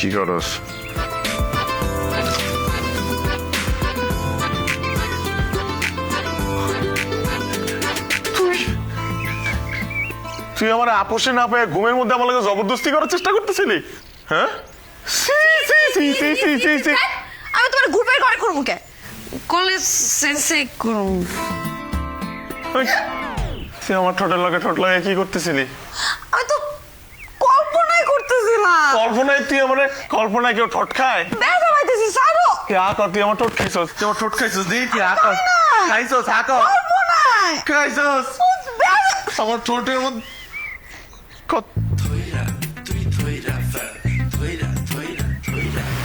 কি করস? তুই আমার আপোষে না পেয়ে ঘুমের মধ্যে আমার লাগে জবরদস্তি করার চেষ্টা করতেছিলি? হ্যাঁ, আমি তোমার গ্রুপের ঘরে করবো কে? কলেজ সেন্সে করবো। তুই আমার ঠোঁটের লগে ঠোঁট লাগে কি করতেছিলি? আমি তো কল্পনাই করতেছিলাম। কল্পনায় তুই আমার কল্পনায় কেউ ঠোঁট খায়? ব্যথা পাইতেছি সারো। তুই আকর, তুই আমার ঠোঁট খাইছস, তুই আমার ঠোঁট খাইছস, দি তুই আকর খাইছস, আকর কল্পনায় খাইছস আমার ঠোঁটের মধ্যে।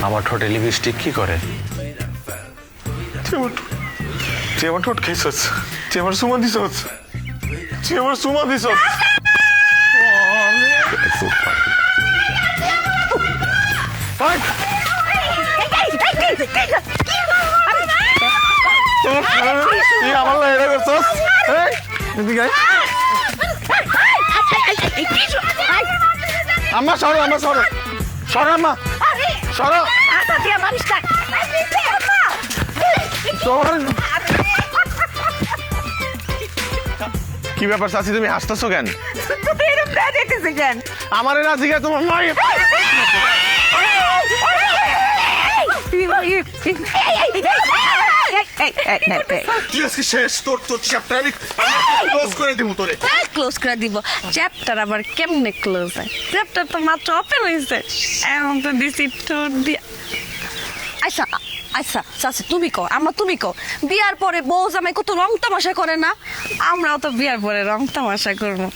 আমার ঠোঁটে লিপস্টিক কি করে? তুই আমার ঠোঁট খাইছস, তুই আমার সুমা দিছস, তুই আমার সুমা দিছস। তুই আমার লাগে এটা করছস? আম্মা সরো, আম্মা সরো, সরো আম্মা, সরো। কি ব্যাপার চাচি, তুমি হাসতেছো কেন? আমারে না জিজ্ঞাসা তোমার মাই। শেষ তোর তোর চ্যাপ্টার আমি ক্লোজ করে দিব তোরে। ক্লোজ করে দিব? চ্যাপ্টার আবার কেমনে ক্লোজ হয়? চ্যাপ্টার তো মাত্র ওপেন হয়েছে, এখন তো দিছি ঠোঁট দিয়া। আচ্ছা আচ্ছা চাচি তুমি কও, আমরা তুমি কও, বিয়ার পরে বউ জামাই কত রং তামাশা করে না? আমরাও তো বিয়ার পরে রং তামাশা করবো।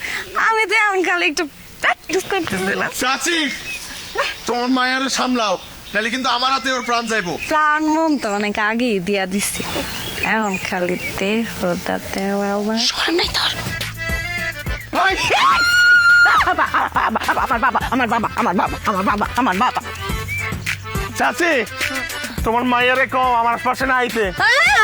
আমি তো এখন খালি একটু প্র্যাকটিস করতেছিলাম। চাচি তোমার মায়ের সামলাও, নাহলে কিন্তু আমার হাতে ওর প্রাণ যাইবো। প্রাণ মন তো অনেক আগেই দিয়া দিছি, এখন খালি দেহটা দেওয়া নাই তোর। আমার বাবা চাচি তোমার মায়েরে কও আমার পাশে না আইতে।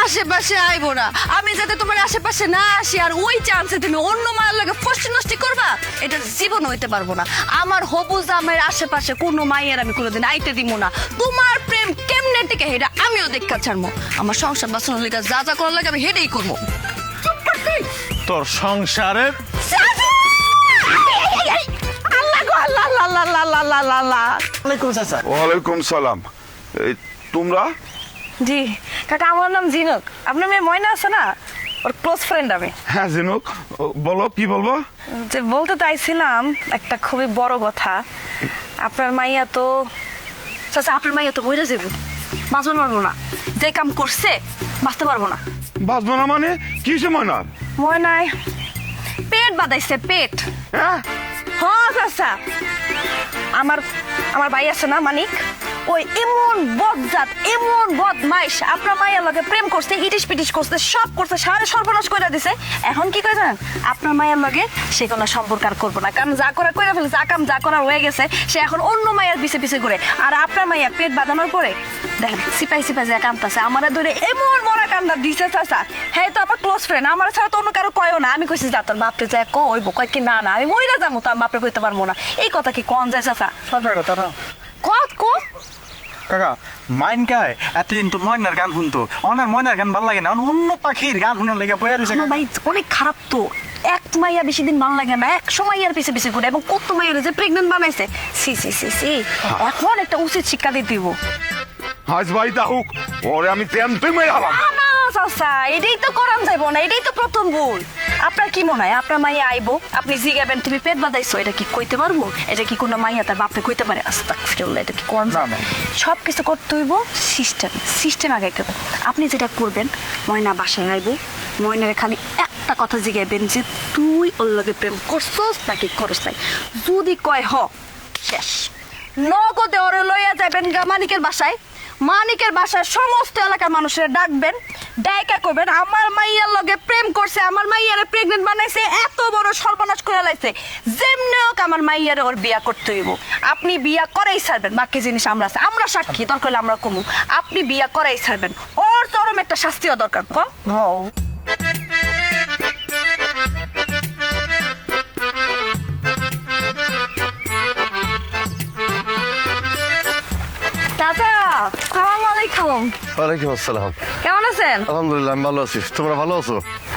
আশেপাশে আইবো না, আমি যাতে তোমার আশেপাশে না আসি আর ওই চান্সে তুমি অন্য মায়ের লাগে ফষ্টি নষ্টি করবা, এটা জীবন হইতে পারবো না। আমার হবু জামাইয়ের আশেপাশে কোনো মাইয়ের আমি কোনোদিন আইতে দিব না। তোমার প্রেম কেমনে টিকে হেটা আমিও দেখা ছাড়বো। আমার সংসার বাঁচানোর লেগে যা যা করার লাগে আমি হেটাই করবো। তোর সংসারের ওয়ালাইকুম সালাম। তোমরা? জি কাকা, আমার নাম জিনক। আপনার মেয়ে ময়না আছে না, ওর ক্লোজ ফ্রেন্ড আমি। হ্যাঁ জিনুক, বলো কি বলবো? যে বলতে চাইছিলাম একটা খুবই বড় কথা। আপনার মাইয়া তো চাচা, আপনার মাইয়া তো বইরা যাবো, বাঁচতে পারবো না। যে কাম করছে বাঁচতে পারবো না। বাঁচবো না মানে কি সময় না? ময়নায় পেট বাঁধাইছে, পেট। হ্যাঁ হ্যাঁ চাচা, আমার আমার ভাই আছে না মানিক, ওই এমন বদজাত এমন বদমাইশ আপনার মায়ের লগে প্রেম করছে, ইটিস পিটিস করছে, সব করছে, সারা সর্বনাশ করে দিছে। এখন কি করে জানেন? আপনার মায়ের লগে সে কোনো সম্পর্ক আর করবো না, কারণ যা করা করে ফেলে, যা কাম যা করা হয়ে গেছে, সে এখন অন্য মায়ের পিছে পিছে ঘুরে। আর আপনার মাইয়া পেট বাঁধানোর পরে দেখেন সিপাই সিপাই যে কামতাছে, আমার ধরে এমন বড় কামটা দিছে চাচা। হ্যাঁ তো আমার ক্লোজ ফ্রেন্ড, আমার ছাড়া তো অন্য কারো কয়ও না। আমি কইছি যা তোর বাপরে যায় কইব, কয় কি না না আমি মইরা যাবো, তো আমি বাপরে কইতে পারবো না। এই কথা কি কোন যায় চাচা? কত কত কাকা মাইন কায় এতদিন তো ময়নার গান শুনতো, অনার ময়নার গান ভালো লাগে না, অন্য পাখির গান শুনে লেগে বয়ে রয়েছে। আমার ভাই অনেক খারাপ তো, এক মাইয়া বেশি দিন ভালো লাগে না, 100 মাইয়ার পিছে পিছে ঘুরে, এবং কত মাইয়ার যে প্রেগনেন্ট বানাইছে। সি সি সি সি, এখন একটা উচিত শিক্ষা দিয়ে দিব। হাজ ভাই দাহুক ওরে আমি প্রেম তুই মেরে হলাম। না চাচা, এটাই তো করান যাইব না, এটাই তো প্রথম ভুল। আপনার কি মনে হয় আপনার মাইয়া আইবো, আপনি জিগাবেন তুমি পেট বাঁধাইছো, এটা কি কইতে পারবো? এটা কি কোনো মাইয়া তার বাপরে কইতে পারে? আস্তাগফিরুল্লাহ, এটা কি কোন? সব কিছু করতে হইব সিস্টেম, সিস্টেম আগাইতে হবে। আপনি যেটা করবেন, ময়না বাসায় আইবো, ময়নারে খালি একটা কথা জিগাইবেন যে তুই ওর লগে প্রেম করছস নাকি করছ নাই। যদি কয় হ, শেষ। নগদে ওরে লইয়া যাবেন গা মানিকের বাসায়, মানিকের বাসায় সমস্ত এলাকার মানুষের ডাকবেন, ডাইকা করবেন আমার মাইয়ার লগে প্রেম করছে, আমার মাইয়ারে প্রেগনেন্ট বানাইছে, এত বড় সর্বনাশ করে লাইছে, যেমনি হোক আমার মাইয়ারে ওর বিয়া করতে হইব। আপনি বিয়া করাই ছাড়বেন, বাকি জিনিস আমরা আছে, আমরা সাক্ষী, দরকার হলে আমরা কমু। আপনি বিয়া করাই ছাড়বেন, ওর চরম একটা শাস্তিও দরকার। চাচা আসসালামু আলাইকুম। ওয়ালাইকুম আসসালাম। কেমন আছেন? আলহামদুলিল্লাহ আমি ভালো আছি, তোমরা ভালো আছো?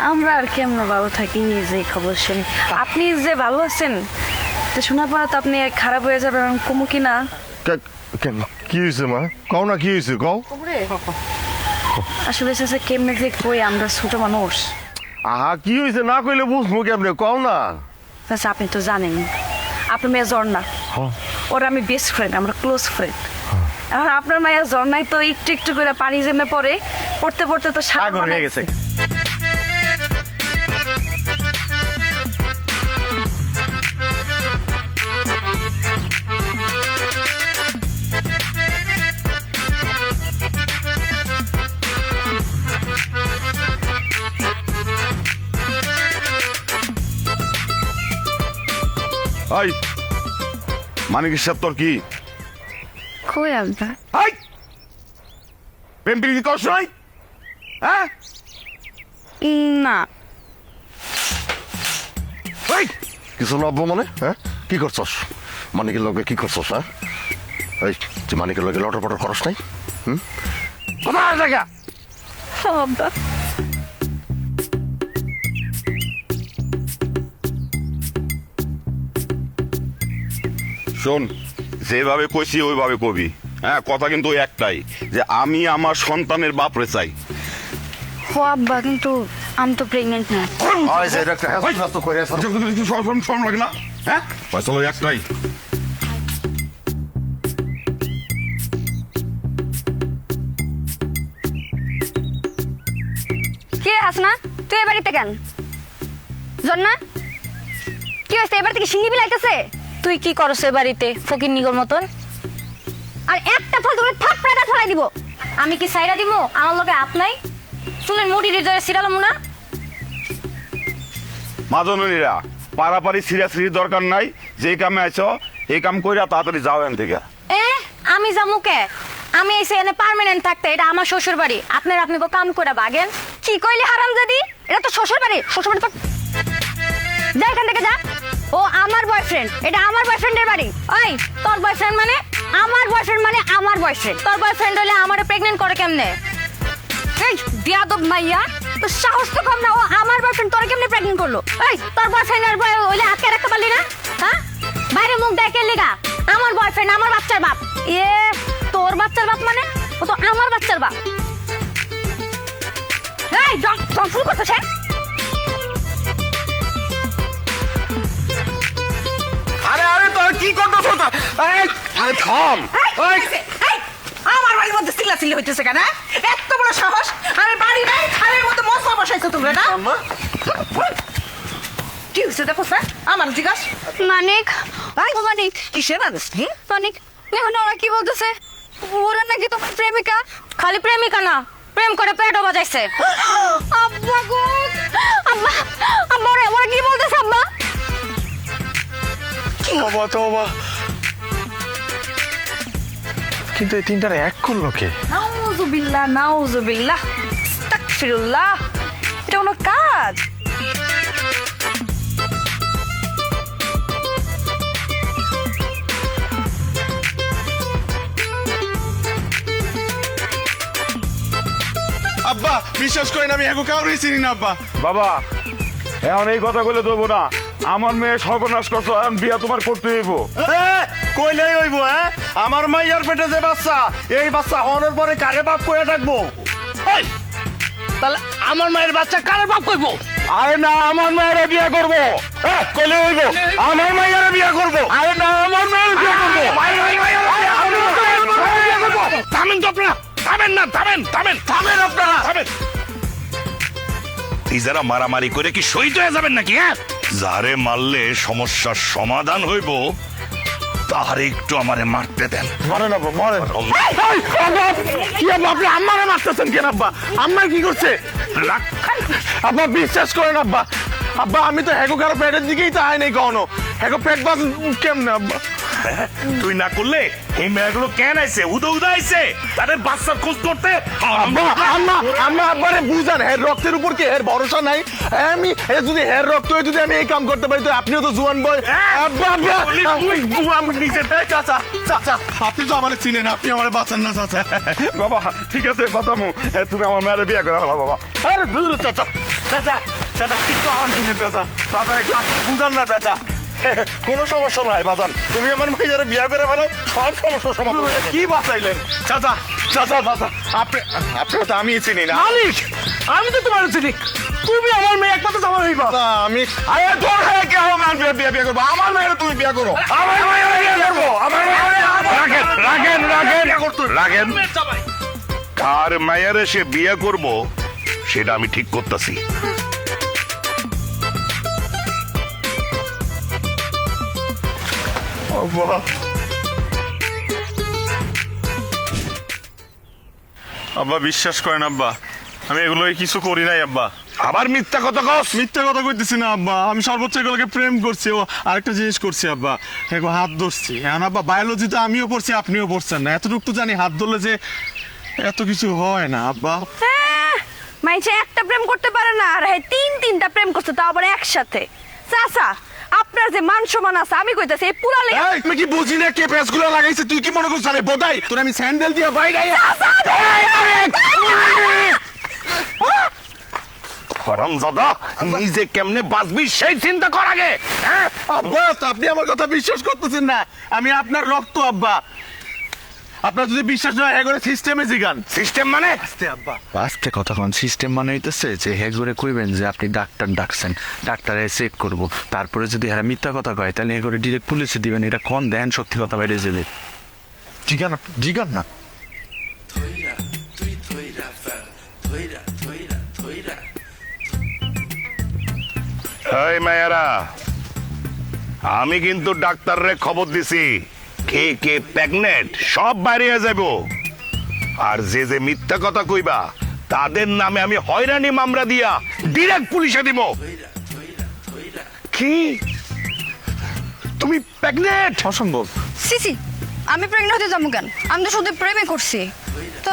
আমরা আর কেমন ভালো থাকি, যে খবর শুনি আপনি যে ভালো আছেন তো শোনার পর তো আপনি খারাপ হয়ে যাবেন কমু কি না? কেন কি হয়েছে মা? কও না কি হয়েছে কও। আসলে চাচা কেমনে যে কই, আমরা ছোট মানুষ। আহা কি হয়েছে না কইলে বুঝবো কেমনে, কও না। চাচা আপনি তো জানেন আপনার মেয়ে ঝর্ণা, ওর আমি বেস্ট ফ্রেন্ড, আমরা ক্লোজ ফ্রেন্ড। এখন আপনার মায়ের ঝর্ণায় তো একটু একটু করে পানি জমে পড়ে, পড়তে পড়তে তো পাগল হয়ে গেছে। এই মানিকের সাথে তোর কি কই আনবা? এই প্রেম প্রীতি করছ নাই? হ্যাঁ না এই কিছু নব্য মানে হ্যাঁ কি করছস? মানিকের লগে কি করছস? হ্যাঁ এই তুই মানিকের লগে লটর পটর খরচ নাই? কোথায় জায়গা? আব্বা শোন, যেভাবে কইছি ওইভাবে কবি। হ্যাঁ কথা কিন্তু ওই একটাই, যে আমি আমার সন্তানের বাপরে চাই। ও আব্বা কিন্তু আমি তো প্রেগনেন্ট না। ওই যে একটা হ্যাঁ তো কইরে আছে। শরম লাগে না? হ্যাঁ ফয়সালা ওই একটাই। কে হাসনা, তুই এ বাড়িতে কেন? জন্না কি হয়েছে, এবার থেকে সিঙ্গি বিলাইতেছে? তুই কি করছ এ বাড়িতে ফকির নিগর মতন? আর একটা ফল তোকে থাপড়াটা ছড়াই দিব। আমি কি সাইরা দিব? আমার লগে আপ নাই? চুলের মুড়ি হৃদয়ে সিরালাম না? মাজননীরা পারাপারি সিরিয়াসরির দরকার নাই, যে কামে আইছো এই কাম কইরা তাড়াতাড়ি যাও এখান থেকে। এ আমি যামু কে? আমি এসে এনে পার্মানেন্ট থাকতে, এটা আমার শ্বশুর বাড়ি। আপনার আপনি কাম করে বাগেন। কি কইলি হারামজাদি? এটা তো শ্বশুর বাড়ি, শ্বশুর বাড়ি তো যা এখান থেকে যা। ও আমার বয়ফ্রেন্ড, এটা আমার বয়ফ্রেন্ডের বাড়ি। ওই তোর বয়ফ্রেন্ড মানে? আমার বয়ফ্রেন্ড মানে আমার বয়ফ্রেন্ড। তোর বয়ফ্রেন্ড হলে আমারে প্রেগনেন্ট করে কেমনে? এই বিয়াদব মাইয়া, তো সাহস তো কম না, ও আমার বয়ফ্রেন্ড তোরা কেমনে প্রেগনেন্ট করলো? এই তোর বয়ফ্রেন্ডের বয় হইলে আটকে রাখতে পারলি না? হ্যাঁ বাইরে মুখ দেখে লিগা। আমার বয়ফ্রেন্ড আমার বাচ্চার বাপ। এ তোর বাচ্চার বাপ মানে? ও তো আমার বাচ্চার বাপ। এই জল শুরু করতেছে। আরে আরে তোর কি করতেছ? আরে থাম। আমার বাড়ির মধ্যে চিল্লাচিল্লি হইতেছে কেন? এত বড় সাহস! আমি বাড়ি নাই, আর এর মধ্যে মশলা বসাইছো তোমরা না? কি হয়েছে দেখো স্যার, আমার জিজ্ঞাস মানিক, ও মানিক, কিসের আদেশ? মানিক, এখন ওরা কি বলতেছে? ওরা নাকি তোমার প্রেমিকা। খালি প্রেমিকা না, প্রেম করে পেটও বাজাইছে। আব্বা গো, আব্বা, আব্বা ওরা কি বলতেছে আব্বা? তবা তবা, কিন্তু এই তিনটার এক করলো কে? নাউজুবিল্লাহ নাউজুবিল্লাহ আস্তাগফিরুল্লাহ, এটা কোনো কাজ? আব্বা বিশ্বাস করেন আমি এখন কাউরে চিনি না আব্বা। বাবা এখন এই কথা বলে দেবো না, আমার মেয়ে সর্বনাশ করছো, এখন বিয়া তোমার করতে হইব। কইলেই হইব। হ্যাঁ আমার মাইয়ার পেটে যে বাচ্চা, এই বাচ্চা হওয়ার পরে কারে বাপ কইয়া ডাকবো? তাহলে আমার মায়ের বাচ্চা কার বাপ কইব? আরে না আমার মায়ের বিয়ে করবো। কইলে হইব আমার মাইয়ার বিয়ে করবো। আরে না আমার মায়ের বিয়ে করবো। থামেন তো আপনারা, থামেন না, থামেন থামেন থামেন আপনারা থামেন। এই যারা মারামারি করে কি শহীদ হয়ে যাবেন নাকি? হ্যাঁ যারে মারলে সমস্যার সমাধান হইব তাহারে একটু আমারে মারতে দেন। মারেন আব্বা মারেন। কি আব্বা আপনি আম্মারে মারতেছেন কেন আব্বা? আম্মা কি করছে? আব্বা বিশ্বাস করেন আব্বা, আব্বা আমি তো হেগো কারো পেটের দিকেই তো আয় নাই কখনো। হেগো পেট বাজ কেমনে আব্বা? তুই না করলে এই মেয়েগুলো কেন আইছে উদা উদা আইছে তাদের বাচ্চার খোঁজ করতে আম্মা আম্মা আম্মা আব্বারে বুঝান হের রক্তের উপর কি হের ভরসা নাই আমি যদি হের রক্ত হয়ে যদি আমি এই কাম করতে পারি তো আপনিও তো জুয়ান বয় আব্বা আব্বা আমি নিজে চাচা চাচা আপনি তো আমার চিনেন আপনি আমার বাঁচান না চাচা বাবা ঠিক আছে বাতামু তুমি আমার মেয়ের বিয়ে করে ফেলো বাবা আরে দূর চাচা চাচা চাচা কিন্তু আমার চিনেন চাচা চাচা একটু বুঝান না চাচা কোনো সমস্যা নাই বাজান তুমি আমার মেয়ের বিয়ে করে ফেলো সব সমস্যার সমাধান কি বাঁচাইলেন চাচা চাচা চাচা আপনি তো আমি চিনি না মালিক আমি তো তোমার চিনি তুমি আমার মেয়ে একমাত্র জামাই হইবা আমি আরে তোর হয়ে কে আমার বিয়ে করবো আমার মেয়ের তুমি বিয়ে করো আমার মেয়ের বিয়ে করবো আমার রাখেন রাখেন কার মায়ের সে বিয়ে করব সেটা আমি ঠিক করতেছি আব্বা বিশ্বাস করেন আব্বা আমি এগুলো কিছু করি নাই আব্বা আবার মিথ্যা কথা কস মিথ্যা কথা কইতেছি না আব্বা আমি সর্বোচ্চ এগুলোকে প্রেম করছি ও আরেকটা জিনিস করছি আব্বা এগুলো হাত ধরছি এখন আব্বা বায়োলজিতে আমিও পড়ছি আপনিও পড়ছেন না এতটুকু তো জানি হাত ধরলে যে এত কিছু হয় না আব্বা মাইছে একটা প্রেম করতে পারে না আর হ্যাঁ তিনটা প্রেম করছে তাও আবার একসাথে চাচা আপনার যে মান সম্মান আছে আমি কইতাছি এই পুরা লেগে এই তুমি কি বুঝি না কে পেঁচগুলো লাগাইছে তুই কি মনে করছিস আরে বোধাই তোর আমি স্যান্ডেল দিয়ে বাইরে হারামজাদা নিজে কেমনে বাঁচবি সেই চিন্তা কর আগে হ্যাঁ আব্বা আপনি আমার কথা বিশ্বাস করতেছেন না আমি আপনার রক্ত আব্বা আপনার যদি বিশ্বাস না হয় করে সিস্টেমে জিগান সিস্টেম মানে আস্তে আব্বা আজকে কথা কোন সিস্টেম মানে হইতেছে যে হ্যাঁ করে কইবেন যে আপনি ডাক্তার ডাকছেন ডাক্তারে চেক করব তারপরে যদি এরা মিথ্যা কথা কয় তাহলে এ করে ডিরেক্ট পুলিশে দিবেন এটা কোন দেন সত্যি কথা বাইরে যেতে জিগান না এই মায়েরা আমি কিন্তু ডাক্তাররে খবর দিছি কে কে প্রেগনেন্ট সব বাইরে যাব আর যে যে মিথ্যা কথা কইবা তাদের নামে আমি হয়রানি মামলা দিয়া ডিরেক্ট পুলিশে দিব কি তুমি প্রেগনেন্ট অসম্ভব সিসি আমি প্রেগনেন্ট হতে যাবো কেন আমি তো শুধু প্রেমে করছি তো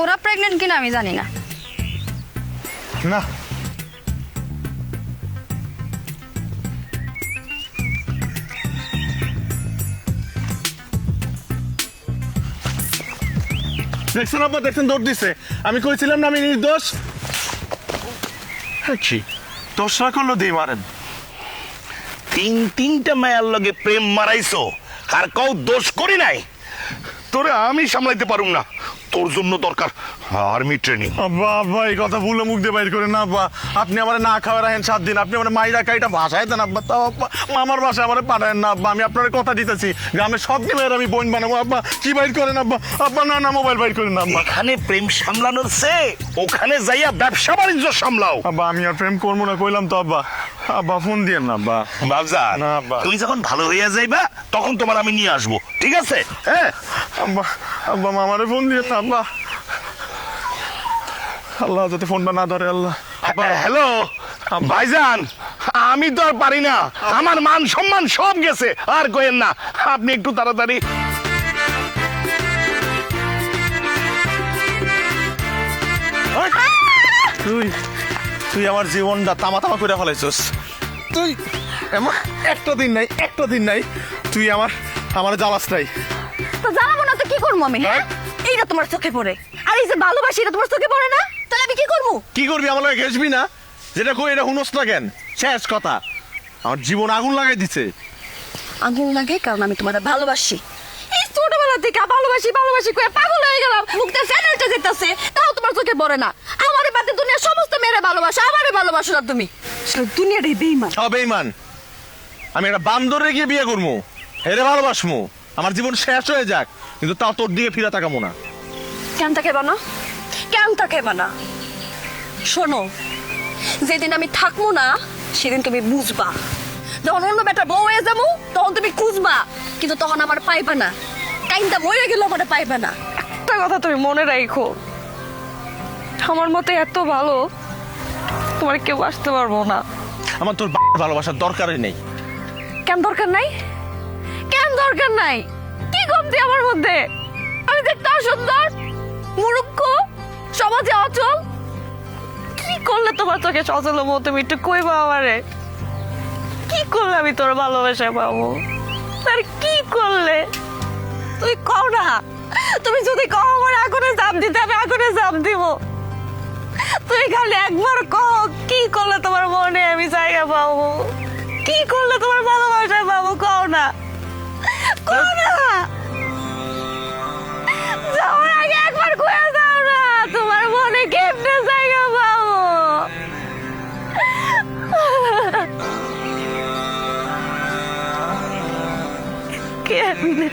ওরা প্রেগনেন্ট কিনা আমি জানি না না দেখছেন আব্বা দেখছেন দৌড় দিছে আমি কইছিলাম না আমি নির্দোষ কি দোষরা করলো দিয়ে মারেন তিনটা মায়ের লগে প্রেম মারাইছো আর কেউ দোষ করি নাই তোরে আমি সামলাইতে পারুম না তোর জন্য দরকার আর্মি ট্রেনিং আব্বা আব্বা এই কথা ভুলে মুখ দিয়ে বাইর করেন না আব্বা আপনি আমার না খাওয়া রাখেন 7 দিন আপনি আমার মাইরা কাইটা ভাষায় দেন আব্বা তাও আব্বা মামার বাসায় আমার পাঠায় না আব্বা আমি আপনার কথা দিতেছি গ্রামের সব মেয়ের আমি বোন বানাবো আব্বা কি বাইর করেন আব্বা আব্বা না না মোবাইল বাইর করেন না আব্বা এখানে প্রেম সামলানোর সে ওখানে যাইয়া ব্যবসা বাণিজ্য সামলাও আব্বা আমি আর প্রেম করবো না কইলাম তো আব্বা আব্বা ফোন দিয়েন না আব্বা বাবজান না, আব্বা। তুমি যখন ভালো হইয়া যাইবা তখন তোমার আমি নিয়ে আসবো ঠিক আছে হ্যাঁ আব্বা আব্বা মামারে ফোন দিয়েন না আব্বা আল্লাহ যাতে ফোনটা না ধরে আল্লাহ হ্যালো ভাইজান আমি তো আর পারি না আমার মান সম্মান সব গেছে আর কইেন না আপনি একটু তাড়াতাড়ি তুই তুই আমার জীবনটা তামা তামা করে ফেলাইছস তুই এমন একটা দিন নাই তুই আমার জ্বালাস নাই তো জানাবো না তো কি করবো আমি হ্যাঁ এইটা তোমার চোখে পড়ে আর এই যে ভালোবাসি এটা তোমার চোখে পড়ে না তাহলে আমি কি করবো কি করবি আমার লাগে ঘেসবি না যেটা কই এটা হুনস না কেন শেষ কথা আমার জীবন আগুন লাগাই দিছে আগুন লাগে কারণ আমি তোমার ভালোবাসি এই ছোটবেলা থেকে ভালোবাসি করে পাগল হয়ে গেলাম মুখটা ফেলে যেতেছে তাও তোমার চোখে পড়ে না আমারে বাদে দুনিয়ার সমস্ত মেয়েরা ভালোবাসে আমারে ভালোবাসো না তুমি দুনিয়াটাই বেইমান সব বেঈমান আমি একটা বান্দরে গিয়ে বিয়ে করবো হেরে ভালোবাসমু আমার জীবন শেষ হয়ে যাক কিন্তু তাও তোর দিকে ফিরে তাকাবো না কেন তাকে বানা শোনো যেদিন আমি থাকবো না সেদিন তুমি বুঝবা যখন অন্য বেটা বউ হয়ে যাবো তখন তুমি খুঁজবা কিন্তু তখন আমার পাইবা না কাইন্দা মরে গেল আমার পাইবা না একটা কথা তুমি মনে রাখো আমার মতো এত ভালো তোমার কেউ আসতে পারবো না আমার তোর ভালোবাসার দরকারই নেই কেন দরকার নাই কেন কেন দরকার নাই? কি কমতি আমার মধ্যে? আমি দেখতে অসুন্দর, মূর্খ, সমাজে অচল। কি করলে তোমার চোখে সচল হবো? তুমি একটু কইবা আমারে, কি করলে আমি তোর ভালোবাসা পাবো? আর কি করলে তুই কও না? তুমি যদি কও আমার আগুনে জাপ দিতে, আমি আগুনে জাপ দিব। তুই খালি একবার কও, কি করলে তোমার মনে আমি জায়গা পাবো? কি করলে তোমার ভালোবাসা পাবো? কও না, কও না। যাওয়ার আগে একবার কয়ে দাও না, তোমার মনে কেমনে জায়গা পাবো? কেমনে?